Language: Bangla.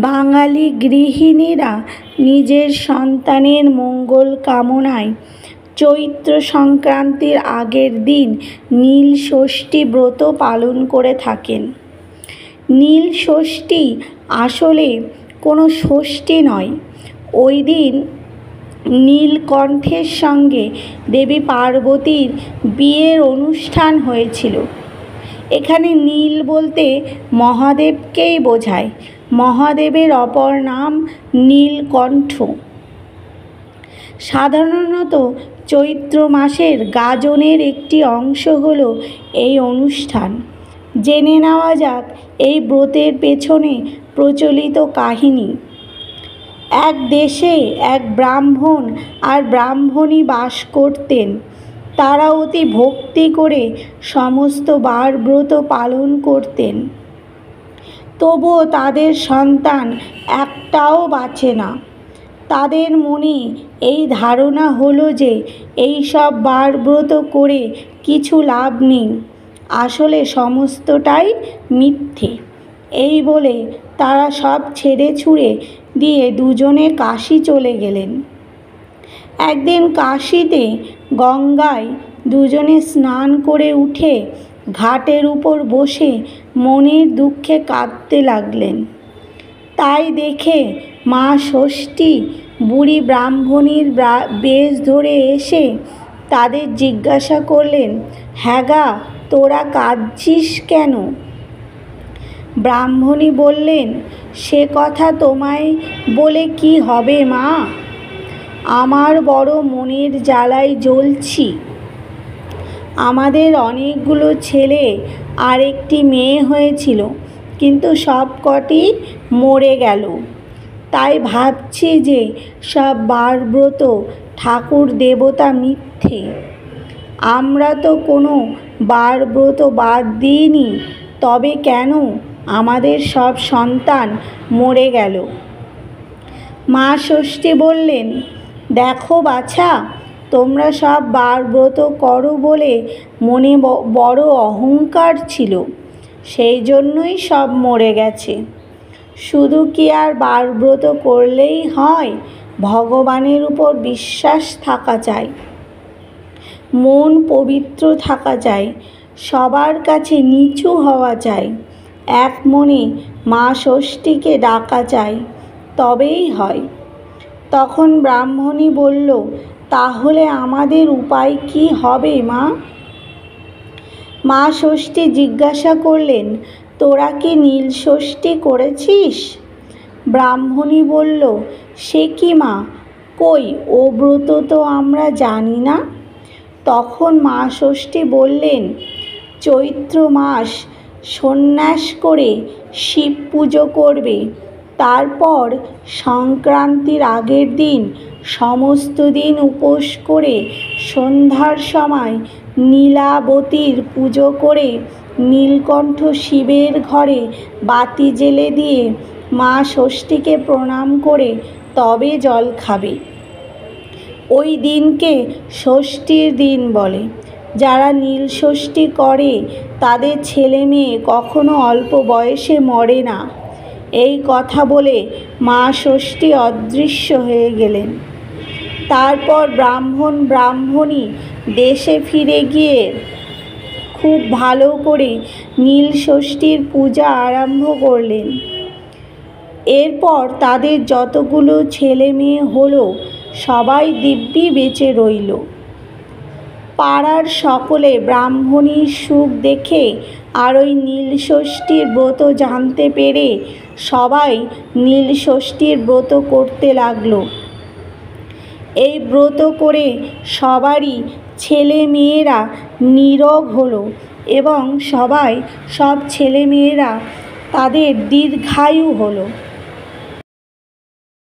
বাঙালি গৃহিণীরা নিজের সন্তানের মঙ্গল কামনায় চৈত্র সংক্রান্তির আগের দিন নীল ষষ্ঠী ব্রত পালন করে থাকেন। নীল ষষ্ঠী আসলে কোনো ষষ্ঠী নয়। ওই দিন নীলকণ্ঠের সঙ্গে দেবী পার্বতীর বিয়ের অনুষ্ঠান হয়েছিল। এখানে নীল বলতে মহাদেবকেই বোঝায়। মহাদেবের অপর নাম নীলকণ্ঠ। সাধারণত চৈত্র মাসের গাজনের একটি অংশ হল এই অনুষ্ঠান। জেনে নেওয়া যাক এই ব্রতের পেছনে প্রচলিত কাহিনী। এক দেশে এক ব্রাহ্মণ আর ব্রাহ্মণী বাস করতেন। তারা অতি ভক্তি করে সমস্ত বার ব্রত পালন করতেন। তবুও তাদের সন্তান একটাও বাঁচে না। তাদের মনে এই ধারণা হলো যে এই সব বার ব্রত করে কিছু লাভ নেই, আসলে সমস্তটাই মিথ্যে। এই বলে তারা সব ছেড়ে ছুড়ে দিয়ে দুজনে কাশী চলে গেলেন। একদিন কাশীতে গঙ্গায় দুজনে স্নান করে উঠে ঘাটের উপর বসে মনের দুঃখে কাঁদতে লাগলেন। তাই দেখে মা ষষ্ঠী বুড়ি ব্রাহ্মণীর বেশ ধরে এসে তাদের জিজ্ঞাসা করলেন, হ্যাঁ গা, তোরা কাঁদছিস কেন? ব্রাহ্মণী বললেন, সে কথা তোমায় বলে কি হবে মা, আমার বড় মনের জ্বালায় জ্বলছি। আমাদের অনেকগুলো ছেলে আর একটি মেয়ে হয়েছিল, কিন্তু সব কটি মরে গেল। তাই ভাবছি যে সব বার ব্রত ঠাকুর দেবতা মিথ্যে। আমরা তো কোনো বার ব্রত বাদ দিইনি, তবে কেন আমাদের সব সন্তান মরে গেল? মা ষষ্ঠী বললেন, দেখো বাছা, তোমরা সব বার ব্রত করো বলে মনে বড় অহংকার ছিল, সেই জন্যই সব মরে গেছে। শুধু কি আর বার ব্রত করলেই হয়? ভগবানের উপর বিশ্বাস থাকা চাই, মন পবিত্র থাকা চাই, সবার কাছে নিচু হওয়া চাই, এক মনে মা ষষ্ঠীকে ডাকা চাই, তবেই হয়। তখন ব্রাহ্মণী বলল, তাহলে আমাদের উপায় কি হবে মা? মা ষষ্ঠী জিজ্ঞাসা করলেন, তোরা কি নীল ষষ্ঠী করেছিস? ব্রাহ্মণী বলল, সে কি মা, কই ও ব্রত তো আমরা জানি না। তখন মা ষষ্ঠী বললেন, চৈত্র মাস সন্ন্যাস করে শিব পুজো করবে, তারপর সংক্রান্তির আগের দিন সমস্ত দিন উপোস করে সন্ধ্যার সময় নীলাবতীর পুজো করে নীলকণ্ঠ শিবের ঘরে বাতি জ্বেলে দিয়ে মা ষষ্ঠীকে প্রণাম করে তবে জল খাবে। ওই দিনকে ষষ্ঠীর দিন বলে। যারা নীল ষষ্ঠী করে তাদের ছেলে মেয়ে কখনো অল্প বয়সে মরে না। এই কথা বলে মা ষষ্ঠী অদৃশ্য হয়ে গেলেন। তারপর ব্রাহ্মণী দেশে ফিরে গিয়ে খুব ভালো করে নীল ষষ্ঠীর পূজা আরম্ভ করলেন। এরপর তাদের যতগুলো ছেলে মেয়ে হলো সবাই দিব্যি বেঁচে রইল। পাড়ার সকলে ব্রাহ্মণীর সুখ দেখে আর ওই নীল ষষ্ঠীর ব্রত জানতে পেরে সবাই নীল ষষ্ঠীর ব্রত করতে লাগলো। এই ব্রত করে সবারই ছেলে মেয়েরা নীরোগ হলো এবং সব ছেলে মেয়েরা তাদের দীর্ঘায়ু হলো।